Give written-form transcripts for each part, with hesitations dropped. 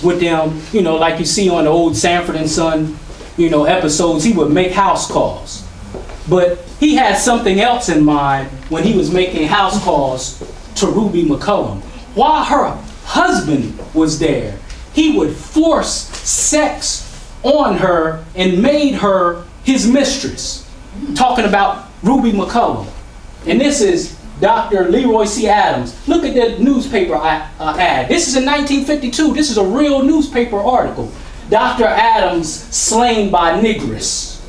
with them, you know, like you see on the old Sanford and Son, you know, episodes. He would make house calls. But he had something else in mind when he was making house calls to Ruby McCullum. While her husband was there, he would force sex on her and made her his mistress. Talking about Ruby McCullum. And this is Dr. Leroy C. Adams. Look at the newspaper ad. This is in 1952. This is a real newspaper article. Dr. Adams slain by negress.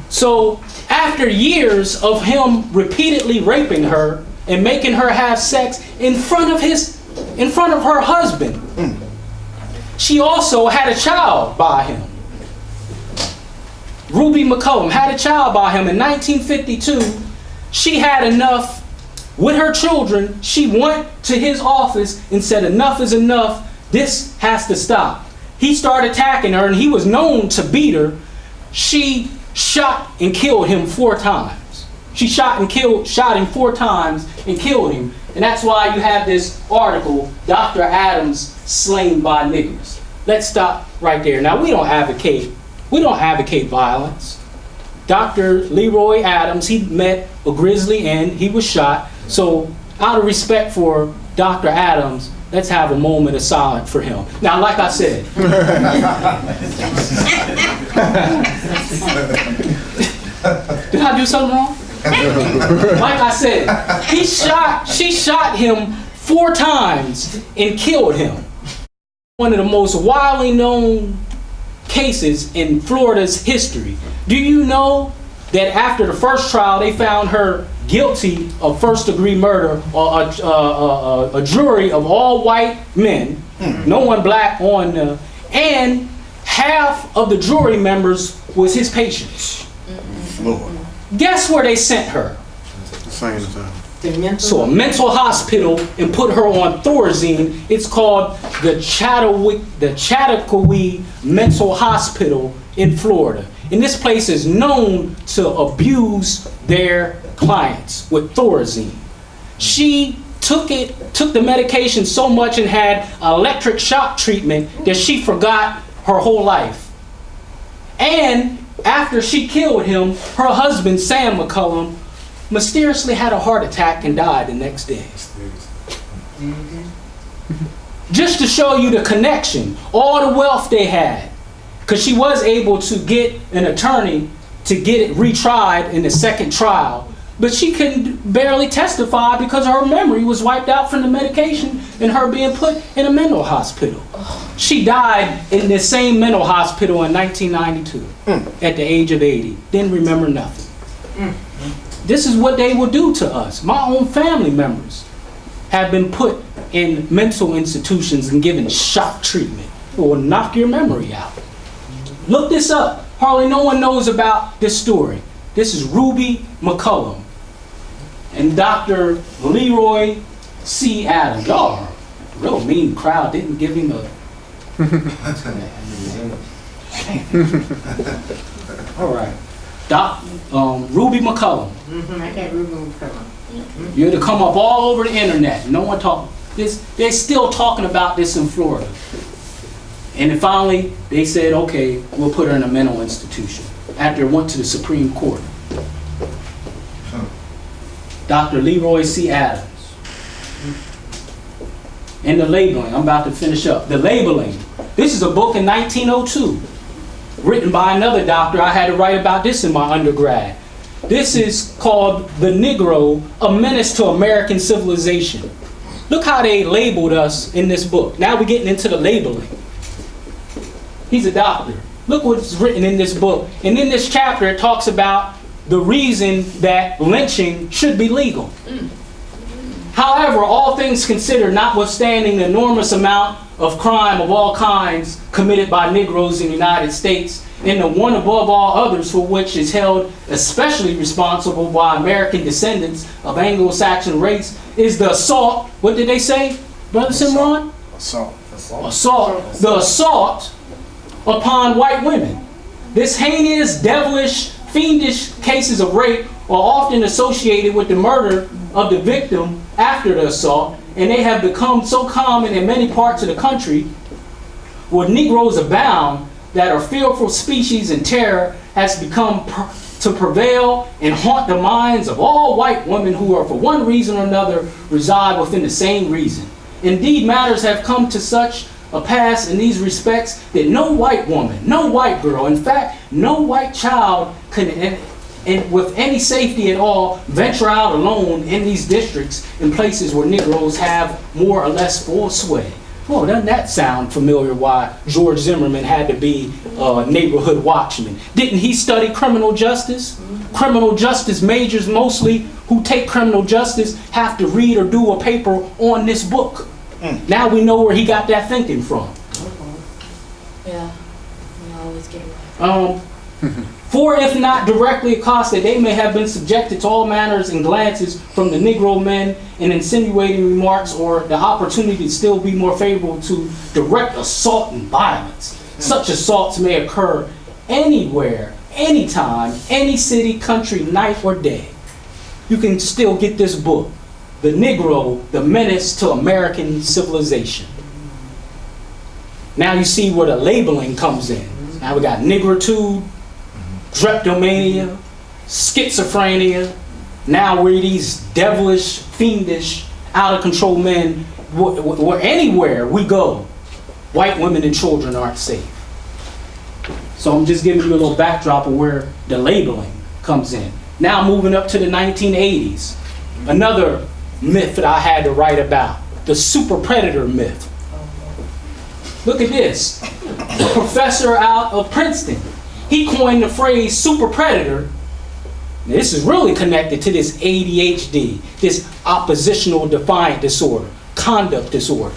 So after years of him repeatedly raping her and making her have sex in front of her husband, she also had a child by him. Ruby McCullum had a child by him in 1952. She had enough with her children. She went to his office and said, enough is enough. This has to stop. He started attacking her, and he was known to beat her. She shot and killed him 4 times. She shot him 4 times and killed him. And that's why you have this article, Dr. Adams slain by niggers. Let's stop right there. Now, we don't advocate violence. Dr. Leroy Adams, he met a grisly end. He was shot. So out of respect for Dr. Adams, let's have a moment of silence for him. Now, like I said, did I do something wrong? Like I said, she shot him 4 times and killed him. One of the most widely known cases in Florida's history. Do you know that after the first trial, they found her guilty of first-degree murder, or a jury of all white men, no one black on, and half of the jury members was his patients. Lord. Guess where they sent her? Same time. So a mental hospital, and put her on Thorazine. It's called the Chattahoochee Mental Hospital in Florida. And this place is known to abuse their clients with Thorazine. She took the medication so much and had electric shock treatment that she forgot her whole life. And after she killed him, her husband, Sam McCullum, mysteriously had a heart attack and died the next day. Just to show you the connection, all the wealth they had. Because she was able to get an attorney to get it retried in the second trial. But she couldn't barely testify because her memory was wiped out from the medication and her being put in a mental hospital. She died in the same mental hospital in 1992 at the age of 80. Didn't remember nothing. This is what they will do to us. My own family members have been put in mental institutions and given shock treatment. It will knock your memory out. Look this up. Hardly no one knows about this story. This is Ruby McCullum and Dr. Leroy C. Adams. Y'all are a real mean crowd. Didn't give him a... All right. Ruby McCullum. I got Ruby McCullum. You had to come up all over the internet. No one talking. They're still talking about this in Florida. And then finally, they said, okay, we'll put her in a mental institution. After it went to the Supreme Court. Dr. Leroy C. Adams. And the labeling. I'm about to finish up. The labeling. This is a book in 1902. Written by another doctor. I had to write about this in my undergrad. This is called The Negro, A Menace to American Civilization. Look how they labeled us in this book. Now we're getting into the labeling. He's a doctor. Look what's written in this book. And in this chapter, it talks about the reason that lynching should be legal. However, all things considered, notwithstanding the enormous amount of crime of all kinds committed by Negroes in the United States, and the one above all others for which is held especially responsible by American descendants of Anglo-Saxon race, is the assault. What did they say, Brother Simran? Assault. The assault upon white women. This heinous, devilish, fiendish cases of rape are often associated with the murder of the victim after the assault, and they have become so common in many parts of the country where Negroes abound, that our fearful species and terror has become to prevail and haunt the minds of all white women who are for one reason or another reside within the same reason. Indeed, matters have come to such a pass in these respects that no white woman, no white girl, in fact, no white child can, and with any safety at all, venture out alone in these districts in places where Negroes have more or less full sway. Oh, doesn't that sound familiar why George Zimmerman had to be a neighborhood watchman? Didn't he study criminal justice? Criminal justice majors mostly who take criminal justice have to read or do a paper on this book. Now we know where he got that thinking from. Yeah, we always get it right. For if not directly accosted, they may have been subjected to all manners and glances from the Negro men and insinuating remarks, or the opportunity to still be more favorable to direct assault and violence. Such assaults may occur anywhere, anytime, any city, country, night or day. You can still get this book, The Negro, The Menace to American Civilization. Now you see where the labeling comes in. Now we got negritude, drapetomania, schizophrenia. Now we're these devilish, fiendish, out of control men. Where anywhere we go, white women and children aren't safe. So I'm just giving you a little backdrop of where the labeling comes in. Now moving up to the 1980s, another myth that I had to write about, the super predator myth. Look at this, a professor out of Princeton. He coined the phrase super predator. Now, this is really connected to this ADHD, this oppositional defiant disorder, conduct disorder,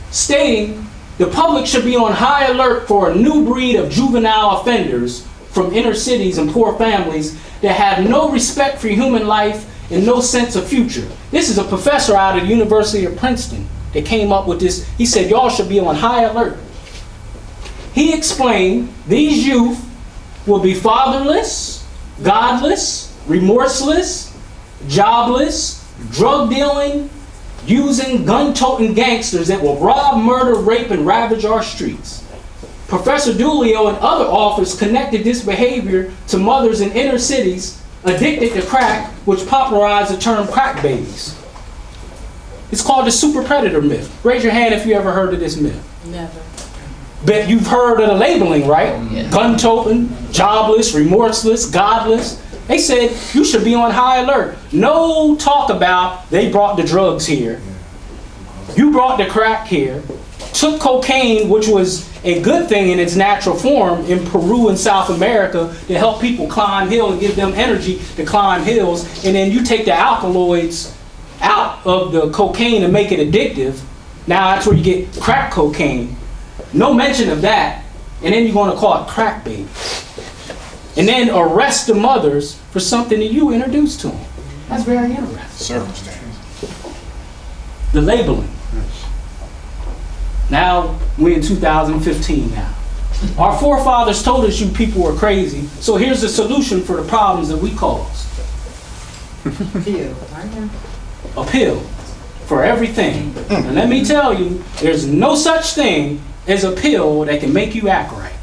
stating the public should be on high alert for a new breed of juvenile offenders from inner cities and poor families that have no respect for human life and no sense of future. This is a professor out of the University of Princeton that came up with this. He said, y'all should be on high alert. He explained these youth will be fatherless, godless, remorseless, jobless, drug dealing, using gun-toting gangsters that will rob, murder, rape, and ravage our streets. Professor Dulio and other authors connected this behavior to mothers in inner cities addicted to crack, which popularized the term crack babies. It's called the super predator myth. Raise your hand if you ever heard of this myth. Never. Bet you've heard of the labeling, right? Yeah. Gun-toting, jobless, remorseless, godless. They said you should be on high alert. No talk about they brought the drugs here. You brought the crack here. Took cocaine, which was a good thing in its natural form in Peru and South America to help people climb hills and give them energy to climb hills. And then you take the alkaloids out of the cocaine and make it addictive. Now that's where you get crack cocaine. No mention of that. And then you're going to call it crack baby. And then arrest the mothers for something that you introduced to them. That's very interesting. Circumstance. The labeling. Now, we're in 2015 now. Our forefathers told us you people were crazy, so here's the solution for the problems that we caused. Few. I know. A pill for everything. And let me tell you, there's no such thing as a pill that can make you act right.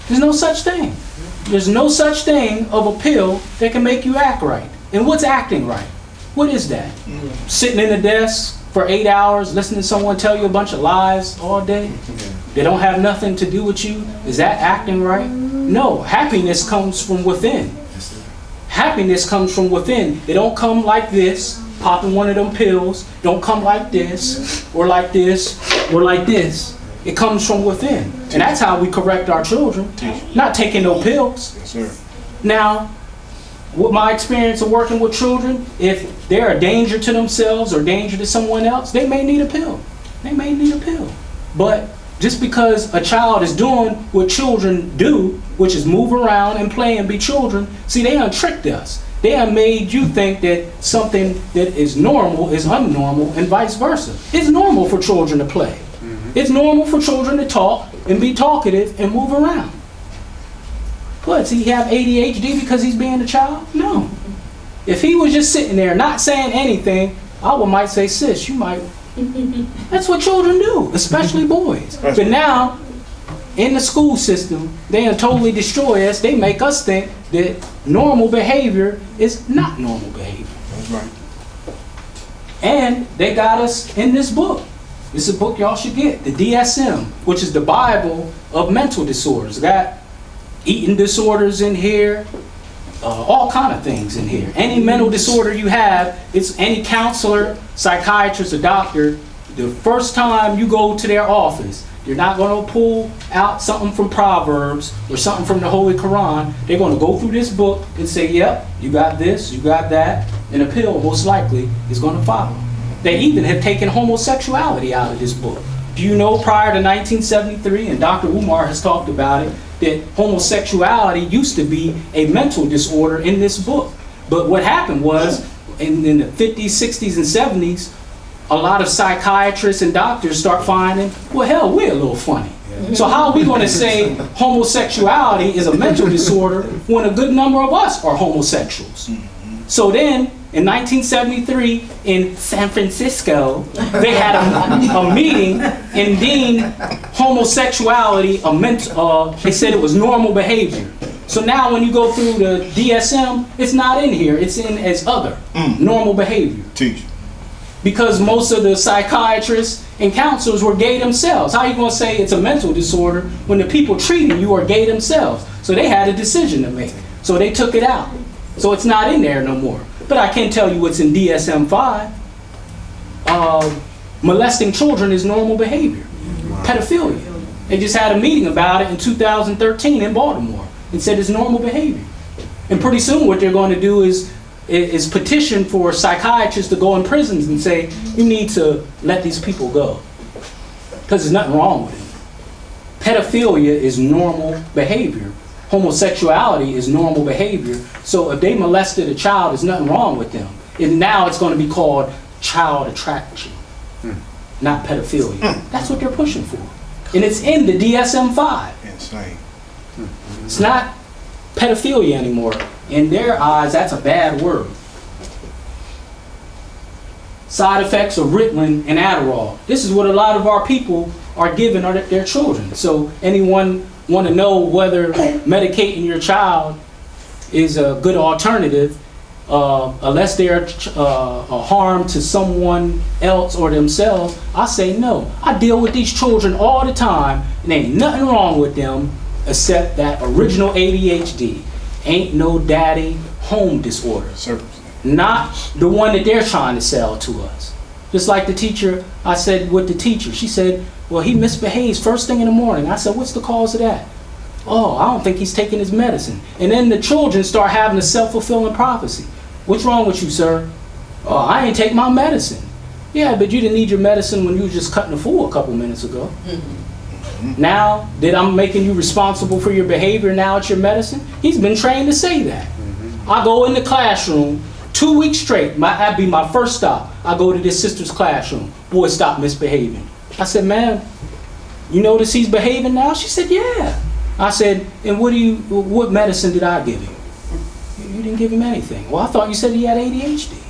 There's no such thing. There's no such thing of a pill that can make you act right. And what's acting right? What is that? Sitting in the desk for 8 hours, listening to someone tell you a bunch of lies all day? They don't have nothing to do with you? Is that acting right? No, happiness comes from within. Happiness comes from within. It don't come like this, popping one of them pills. Don't come like this, or like this, or like this. It comes from within. And that's how we correct our children. Not taking no pills. Yes, sir. Now, with my experience of working with children, if they're a danger to themselves or danger to someone else, they may need a pill. They may need a pill. But just because a child is doing what children do, which is move around and play and be children, see, they done tricked us. They have made you think that something that is normal is unnormal and vice versa. It's normal for children to play. It's normal for children to talk and be talkative and move around. What, does he have ADHD because he's being a child? No. If he was just sitting there not saying anything, I might say, sis, you might That's what children do, especially boys. But now, in the school system, they totally destroy us. They make us think that normal behavior is not normal behavior. That's right. And they got us in this book. This is a book y'all should get, the DSM, which is the Bible of mental disorders. Got eating disorders in here, all kind of things in here. Any mental disorder you have, it's any counselor, psychiatrist, or doctor, the first time you go to their office, they're not going to pull out something from Proverbs or something from the Holy Quran. They're going to go through this book and say, yep, you got this, you got that, and a pill most likely is going to follow. They even have taken homosexuality out of this book. Do you know prior to 1973, and Dr. Umar has talked about it, that homosexuality used to be a mental disorder in this book. But what happened was, in the 50s, 60s, and 70s, a lot of psychiatrists and doctors start finding, well, hell, we're a little funny. So how are we going to say homosexuality is a mental disorder when a good number of us are homosexuals? So then, in 1973, in San Francisco, they had a meeting and deemed homosexuality they said it was normal behavior. So now when you go through the DSM, it's not in here. It's in as other, normal behavior. Teach. Because most of the psychiatrists and counselors were gay themselves. How are you going to say it's a mental disorder when the people treating you are gay themselves? So they had a decision to make. So they took it out. So it's not in there no more. But I can tell you what's in DSM-5. Molesting children is normal behavior. Pedophilia. They just had a meeting about it in 2013 in Baltimore and said it's normal behavior. And pretty soon what they're going to do is petition for psychiatrists to go in prisons and say, you need to let these people go. Because there's nothing wrong with it. Pedophilia is normal behavior. Homosexuality is normal behavior. So if they molested a child, there's nothing wrong with them. And now it's going to be called child attraction, not pedophilia. That's what they're pushing for. And it's in the DSM-5. Insane. It's not pedophilia anymore. In their eyes, that's a bad word. Side effects of Ritalin and Adderall. This is what a lot of our people are giving their children. So anyone want to know whether medicating your child is a good alternative, unless they're a harm to someone else or themselves, I say no. I deal with these children all the time, and ain't nothing wrong with them except that original ADHD. Ain't no daddy home disorder. Not the one that they're trying to sell to us. Just like the teacher, I said with the teacher, she said, well, he misbehaves first thing in the morning. I said, what's the cause of that? Oh, I don't think he's taking his medicine. And then the children start having a self-fulfilling prophecy. What's wrong with you, sir? Oh, I ain't take my medicine. Yeah, but you didn't need your medicine when you were just cutting a fool a couple minutes ago. Now that I'm making you responsible for your behavior, now it's your medicine. He's been trained to say that. I go in the classroom 2 weeks straight. That'd be my first stop. I go to this sister's classroom. Boy, stop misbehaving. I said, ma'am, you notice he's behaving now? She said, yeah. I said, and what medicine did I give him? You didn't give him anything. Well, I thought you said he had ADHD.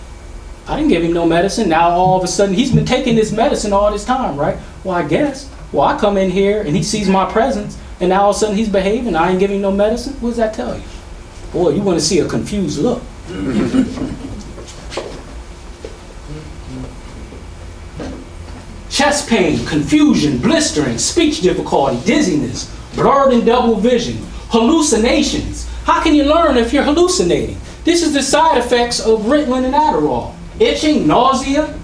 I didn't give him no medicine. Now all of a sudden, he's been taking this medicine all this time, right? Well, I guess. Well, I come in here and he sees my presence, and now all of a sudden he's behaving. I ain't giving no medicine. What does that tell you? Boy, you want to see a confused look. Chest pain, confusion, blistering, speech difficulty, dizziness, blurred and double vision, hallucinations. How can you learn if you're hallucinating? This is the side effects of Ritalin and Adderall. Itching, nausea.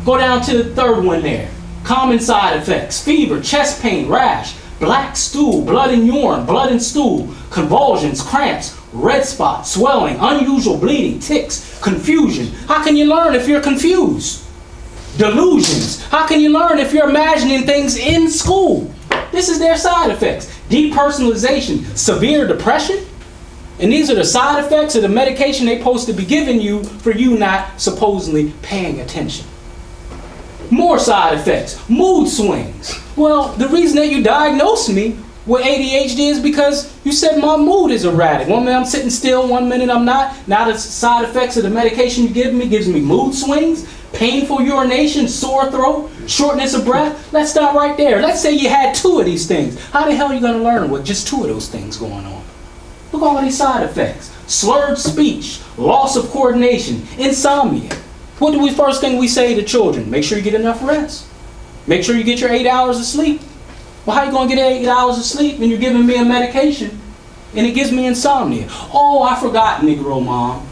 Go down to the third one there. Common side effects: fever, chest pain, rash, black stool, blood and urine, blood and stool, convulsions, cramps, red spots, swelling, unusual bleeding, tics, confusion. How can you learn if you're confused? Delusions. How can you learn if you're imagining things in school? This is their side effects. Depersonalization, severe depression. And these are the side effects of the medication they're supposed to be giving you for you not supposedly paying attention. More side effects, mood swings. Well, the reason that you diagnosed me with ADHD is because you said my mood is erratic. 1 minute I'm sitting still, 1 minute I'm not. Now the side effects of the medication you give me gives me mood swings. painful urination, sore throat, shortness of breath. Let's stop right there. Let's say you had 2 of these things. How the hell are you going to learn with just 2 of those things going on? Look at all these side effects. Slurred speech, loss of coordination, insomnia. What do we first thing we say to children? Make sure you get enough rest. Make sure you get your 8 hours of sleep. Well, how you going to get 8 hours of sleep when you're giving me a medication and it gives me insomnia? Oh, I forgot, Negro Mom.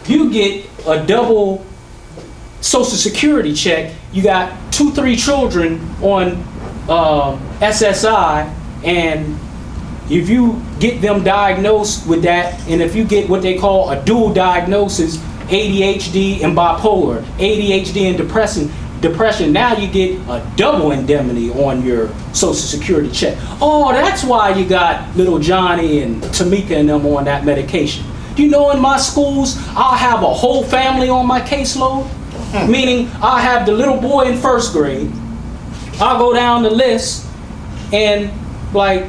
You get a double Social Security check. You got 2, 3 children on SSI, and if you get them diagnosed with that, and if you get what they call a dual diagnosis, ADHD and bipolar, ADHD and depression, now you get a double indemnity on your Social Security check. Oh, that's why you got little Johnny and Tamika and them on that medication. You know, in my schools, I'll have a whole family on my caseload, meaning I'll have the little boy in 1st grade. I'll go down the list and like,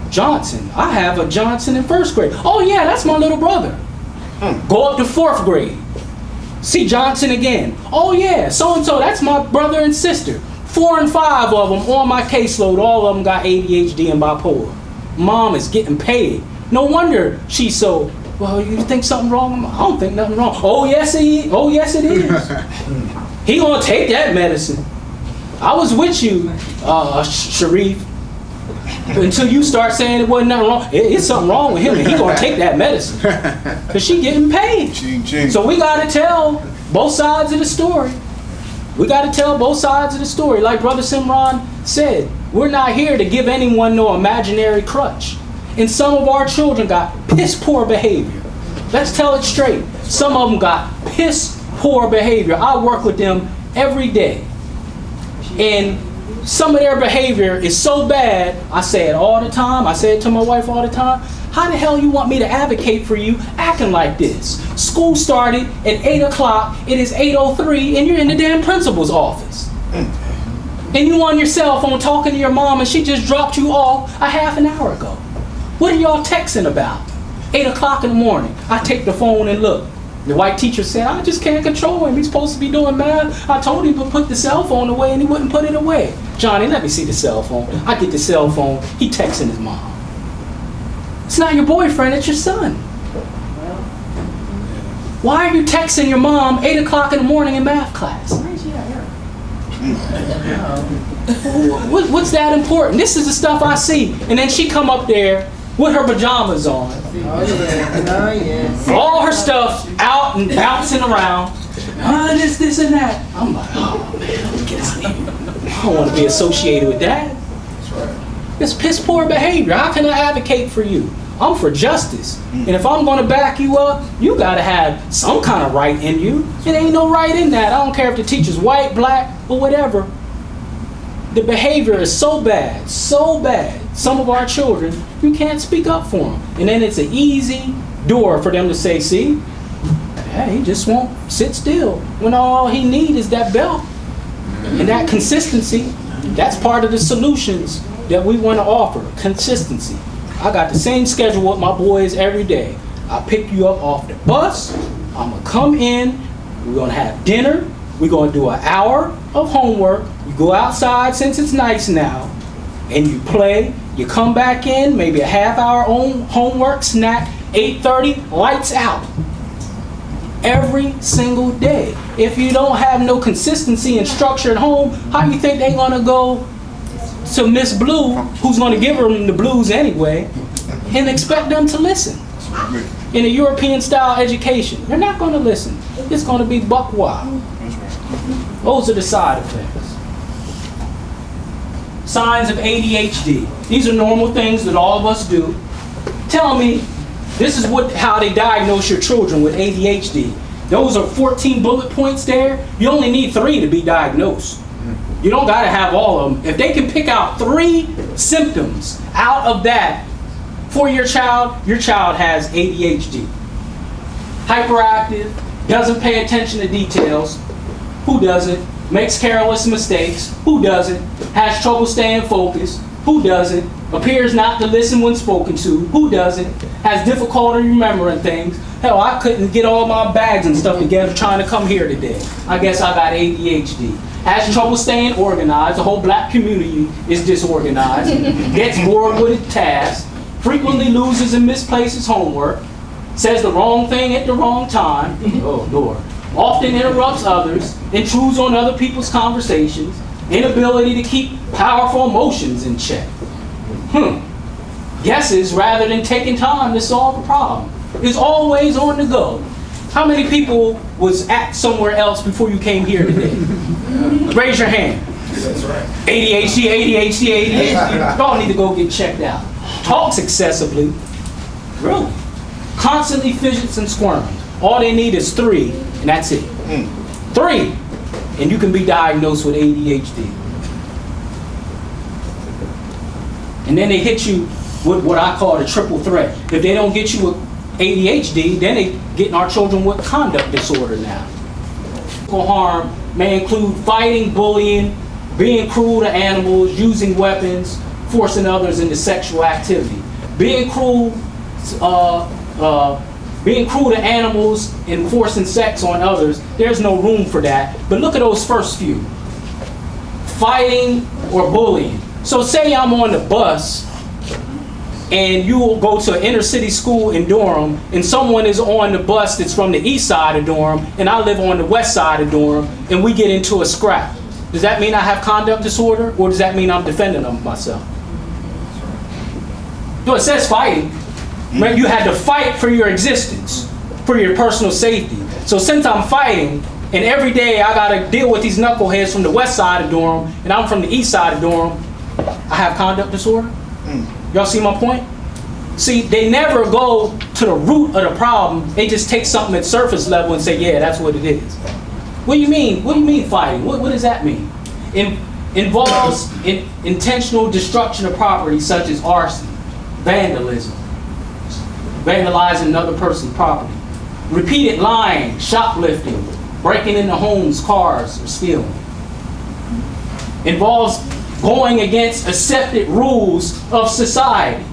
Johnson, I have a Johnson in 1st grade. Oh yeah, that's my little brother. Go up to 4th grade. See Johnson again. Oh yeah, so-and-so, that's my brother and sister. 4 and 5 of them on my caseload. All of them got ADHD and bipolar. Mom is getting paid. No wonder she's so, well, you think something wrong? I don't think nothing wrong. Oh yes it is. Oh yes it is. He gonna take that medicine. I was with you, Shareef, until you start saying it wasn't nothing wrong. It's something wrong with him, and he gonna take that medicine because she getting paid. So we gotta tell both sides of the story. We gotta tell both sides of the story. Like Brother Simran said, we're not here to give anyone no imaginary crutch. And some of our children got piss poor behavior. Let's tell it straight. Some of them got piss poor behavior. I work with them every day, and some of their behavior is so bad, I say it all the time, I say it to my wife all the time, how the hell you want me to advocate for you acting like this? School started at 8 o'clock, it is 8:03, and you're in the damn principal's office. And you on your cell phone talking to your mom and she just dropped you off a half an hour ago. What are y'all texting about? 8 o'clock in the morning, I take the phone and look. The white teacher said, I just can't control him. He's supposed to be doing math. I told him to put the cell phone away and he wouldn't put it away. Johnny, let me see the cell phone. I get the cell phone. He texting his mom. It's not your boyfriend, it's your son. Why are you texting your mom 8 o'clock in the morning in math class? What's that important? This is the stuff I see. And then she come up there with her pajamas on. Oh yeah. All her stuff out and bouncing around. This and that. I'm like, oh man, let me get out of here. I don't want to be associated with that. It's piss poor behavior. How can I advocate for you? I'm for justice. And if I'm going to back you up, you got to have some kind of right in you. It ain't no right in that. I don't care if the teacher's white, black, or whatever. The behavior is so bad, so bad. Some of our children, you can't speak up for them. And then it's an easy door for them to say, see, hey, he just won't sit still. When all he needs is that belt. And that consistency, that's part of the solutions that we want to offer, consistency. I got the same schedule with my boys every day. I pick you up off the bus, I'm gonna come in, we're gonna have dinner, we're gonna do an hour of homework, you go outside since it's nice now, and you play, you come back in, maybe a half hour on homework, snack, 8:30, lights out. Every single day. If you don't have no consistency and structure at home, how do you think they're gonna go to Miss Blue, who's gonna give them the blues anyway, and expect them to listen? In a European style education, they're not gonna listen. It's gonna be buck wild. Those are the side effects. Signs of ADHD. These are normal things that all of us do. Tell me, this is how they diagnose your children with ADHD. Those are 14 bullet points there. You only need 3 to be diagnosed. You don't gotta have all of them. If they can pick out 3 symptoms out of that for your child has ADHD. Hyperactive, doesn't pay attention to details. Who doesn't? Makes careless mistakes. Who doesn't? Has trouble staying focused. Who doesn't? Appears not to listen when spoken to. Who doesn't? Has difficulty remembering things. Hell, I couldn't get all my bags and stuff together trying to come here today. I guess I got ADHD. Has trouble staying organized. The whole black community is disorganized. Gets bored with its tasks. Frequently loses and misplaces homework. Says the wrong thing at the wrong time. Oh, Lord. Often interrupts others. Intrudes on other people's conversations. Inability to keep powerful emotions in check. Guesses rather than taking time to solve a problem. Is always on the go. How many people was at somewhere else before you came here today? Raise your hand. That's right. ADHD. Y'all need to go get checked out. Talks excessively. Really. Constantly fidgets and squirms. All they need is 3, and that's it. 3, and you can be diagnosed with ADHD. And then they hit you with what I call the triple threat. If they don't get you with ADHD, then they getting our children with conduct disorder now. Physical harm may include fighting, bullying, being cruel to animals, using weapons, forcing others into sexual activity. Being cruel to animals and forcing sex on others, there's no room for that. But look at those first few. Fighting or bullying. So say I'm on the bus and you will go to an inner city school in Durham and someone is on the bus that's from the east side of Durham and I live on the west side of Durham and we get into a scrap. Does that mean I have conduct disorder or does that mean I'm defending myself? No, it says fighting. You had to fight for your existence, for your personal safety. So since I'm fighting, and every day I gotta deal with these knuckleheads from the west side of Durham, and I'm from the east side of Durham, I have conduct disorder? Y'all see my point? See, they never go to the root of the problem. They just take something at surface level and say, yeah, that's what it is. What do you mean? What do you mean fighting? What does that mean? Involves intentional destruction of property such as arson, vandalism, vandalizing another person's property, repeated lying, shoplifting, breaking into homes, cars, or stealing. Involves going against accepted rules of society.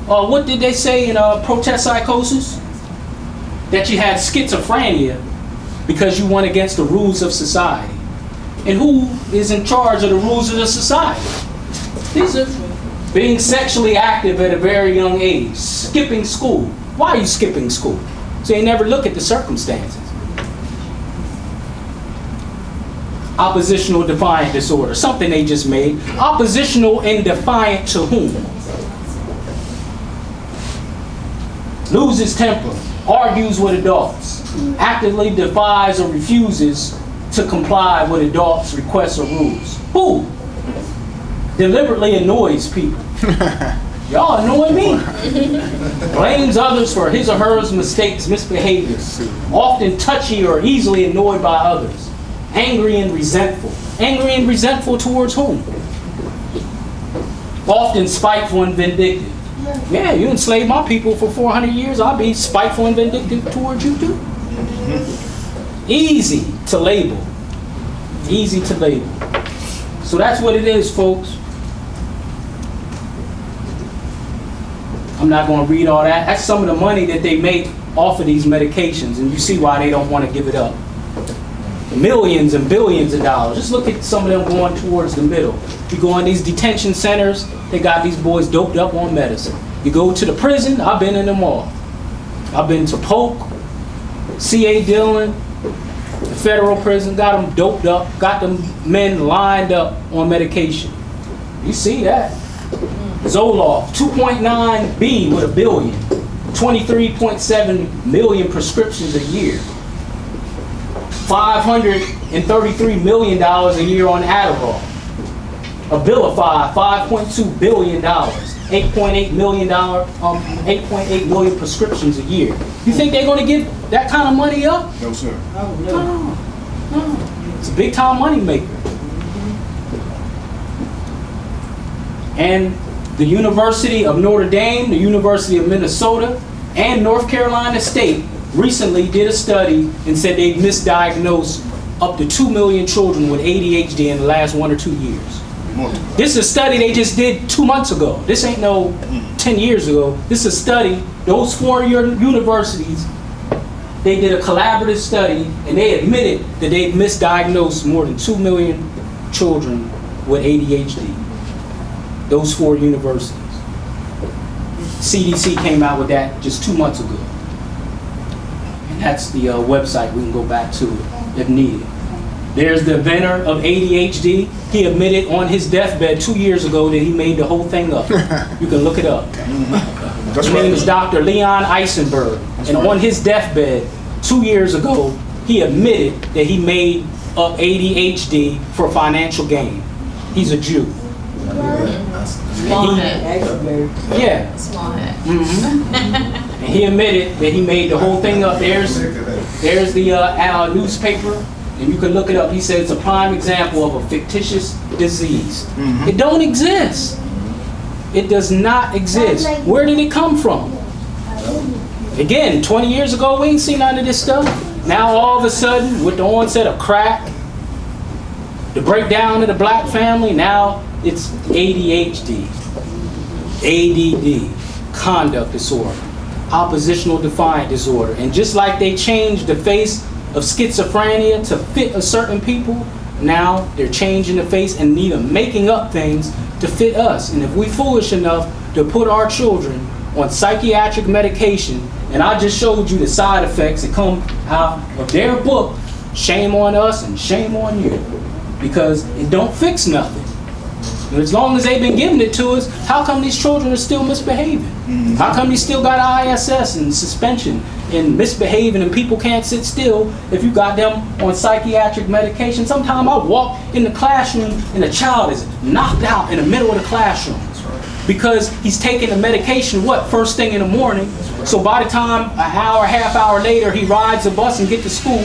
What did they say in protest psychosis? That you had schizophrenia because you went against the rules of society. And who is in charge of the rules of the society? These are being sexually active at a very young age, skipping school. Why are you skipping school? So you never look at the circumstances. Oppositional defiant disorder, something they just made. Oppositional and defiant to whom? Loses temper, argues with adults, actively defies or refuses to comply with adults' requests or rules. Who? Deliberately annoys people. Y'all annoy me. Blames others for his or her mistakes, misbehaviors. Often touchy or easily annoyed by others. Angry and resentful. Angry and resentful towards whom? Often spiteful and vindictive. Yeah, you enslaved my people for 400 years. I'll be spiteful and vindictive towards you too. Easy to label. Easy to label. So that's what it is, folks. I'm not going to read all that. That's some of the money that they make off of these medications, and you see why they don't want to give it up. Millions and billions of dollars. Just look at some of them going towards the middle. You go in these detention centers, they got these boys doped up on medicine. You go to the prison, I've been in them all. I've been to Polk, C.A. Dillon, the federal prison, got them doped up, got them men lined up on medication. You see that. Zoloft, 2.9 with $1 billion, 23.7 million prescriptions a year, $533 million a year on Adderall, Abilify, $5.2 billion, $8.8 million prescriptions a year. You think they're going to give that kind of money up? No, sir. No. It's a big time money maker. And the University of Notre Dame, the University of Minnesota, and North Carolina State recently did a study and said they misdiagnosed up to 2 million children with ADHD in the last 1 or 2 years. This is a study they just did 2 months ago. This ain't no 10 years ago. This is a study, those 4 universities, they did a collaborative study and they admitted that they misdiagnosed more than 2 million children with ADHD. Those 4 universities. CDC came out with that just 2 months ago. And that's the website we can go back to if needed. There's the inventor of ADHD. He admitted on his deathbed 2 years ago that he made the whole thing up. You can look it up. His name is Dr. Leon Eisenberg. And on his deathbed 2 years ago, he admitted that he made up ADHD for financial gain. He's a Jew. Small head. Yeah. Small head. And he admitted that he made the whole thing up. There's the newspaper, and you can look it up. He said it's a prime example of a fictitious disease. It don't exist. It does not exist. Where did it come from? Again, 20 years ago, we ain't seen none of this stuff. Now all of a sudden, with the onset of crack, the breakdown of the black family, now it's ADHD, ADD, conduct disorder, oppositional defiant disorder. And just like they changed the face of schizophrenia to fit a certain people, now they're changing the face and even making up things to fit us. And if we foolish enough to put our children on psychiatric medication, and I just showed you the side effects that come out of their book, shame on us and shame on you, because it don't fix nothing. And as long as they've been giving it to us, how come these children are still misbehaving? How come they still got ISS and suspension and misbehaving and people can't sit still if you got them on psychiatric medication? Sometimes I walk in the classroom and a child is knocked out in the middle of the classroom because he's taking the medication, first thing in the morning. So by the time an hour, half hour later, he rides the bus and get to school,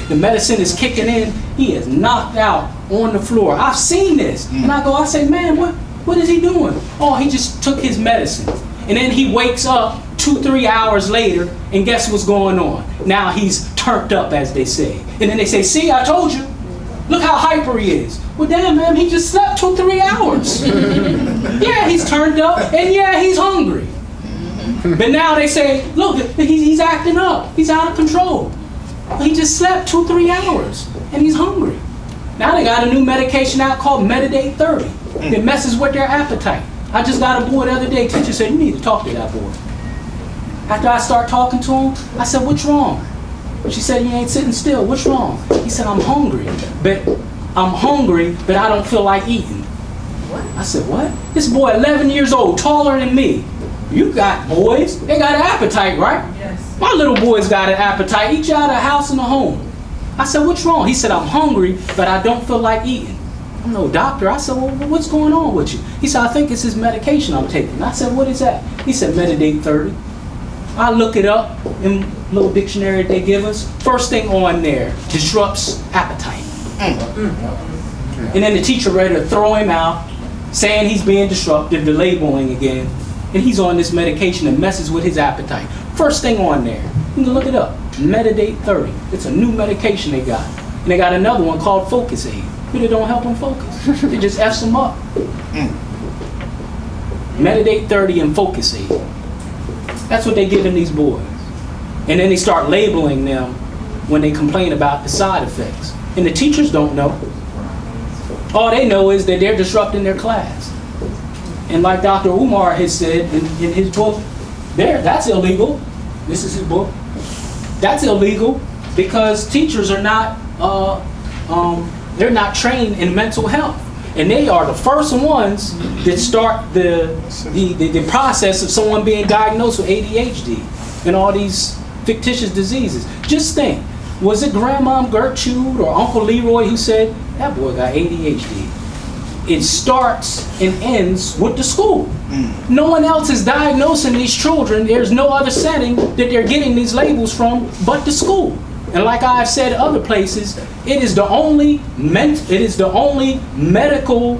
the medicine is kicking in, he is knocked out on the floor. I've seen this. And I say, man, what is he doing? Oh, he just took his medicine. And then he wakes up 2-3 hours later, and guess what's going on? Now he's turned up, as they say. And then they say, see, I told you. Look how hyper he is. Well, damn, man, he just slept 2-3 hours. Yeah, he's turned up, and yeah, he's hungry. But now they say, look, he's acting up. He's out of control. He just slept 2-3 hours, and he's hungry. Now they got a new medication out called Mentary 30. It messes with their appetite. I just got a boy the other day. Teacher said, you need to talk to that boy. After I start talking to him, I said, what's wrong? She said, you ain't sitting still. What's wrong? He said, I'm hungry, but I don't feel like eating. What? I said, what? This boy 11 years old, taller than me. You got boys, they got an appetite, right? Yes. My little boy's got an appetite. Each out of a house and a home. I said, what's wrong? He said, I'm hungry, but I don't feel like eating. I'm no doctor. I said, well, what's going on with you? He said, I think it's his medication I'm taking. I said, what is that? He said, Mentary 30. I look it up in a little dictionary they give us. First thing on there, disrupts appetite. And then the teacher ready to throw him out, saying he's being disruptive, the labeling again. And he's on this medication that messes with his appetite. First thing on there, you can look it up, Mentary 30. It's a new medication they got. And they got another one called Focus Aid. But it don't help them focus. It just F's them up. Mentary 30 and Focus Aid. That's what they giving these boys. And then they start labeling them when they complain about the side effects. And the teachers don't know. All they know is that they're disrupting their class. And like Dr. Umar has said in his book, that's illegal. This is his book. That's illegal because teachers are not, they're not trained in mental health. And they are the first ones that start the process of someone being diagnosed with ADHD and all these fictitious diseases. Just think, was it Grandma Gertrude or Uncle Leroy who said, that boy got ADHD? It starts and ends with the school. No one else is diagnosing these children. There's no other setting that they're getting these labels from but the school. And like I've said other places, it is the only medical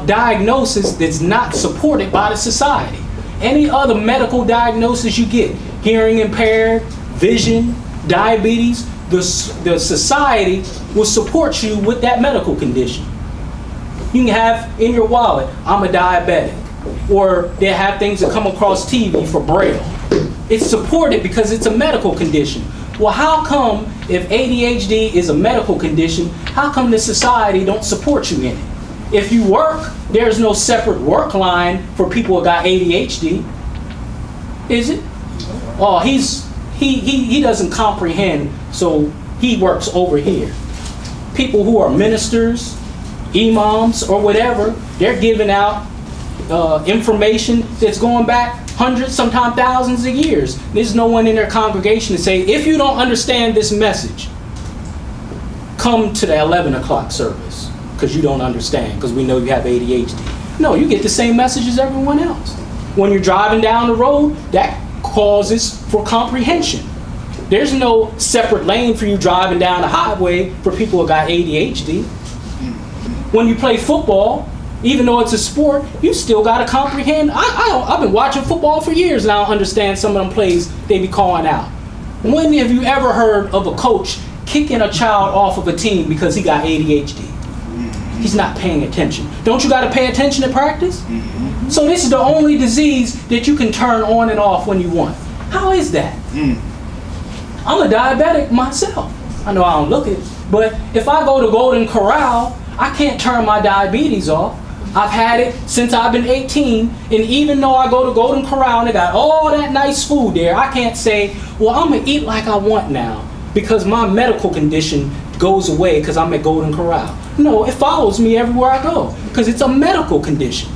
diagnosis that's not supported by the society. Any other medical diagnosis you get, hearing impaired, vision, diabetes, the society will support you with that medical condition. You can have in your wallet, I'm a diabetic. Or they have things that come across TV for Braille. It's supported because it's a medical condition. Well, how come if ADHD is a medical condition, how come the society don't support you in it? If you work, there's no separate work line for people who got ADHD. Is it? Oh, he doesn't comprehend, so he works over here. People who are ministers, imams, or whatever, they're giving out information that's going back hundreds, sometimes thousands of years. There's no one in their congregation to say, if you don't understand this message, come to the 11 o'clock service, because you don't understand, because we know you have ADHD. No, you get the same message as everyone else. When you're driving down the road, that causes for comprehension. There's no separate lane for you driving down the highway for people who got ADHD. When you play football, even though it's a sport, you still got to comprehend. I've been watching football for years and I don't understand some of them plays they be calling out. When have you ever heard of a coach kicking a child off of a team because he got ADHD? He's not paying attention. Don't you got to pay attention at practice? So this is the only disease that you can turn on and off when you want. How is that? I'm a diabetic myself. I know I don't look it, but if I go to Golden Corral, I can't turn my diabetes off. I've had it since I've been 18, and even though I go to Golden Corral and they got all that nice food there, I can't say, well, I'm gonna eat like I want now because my medical condition goes away because I'm at Golden Corral. No, it follows me everywhere I go because it's a medical condition.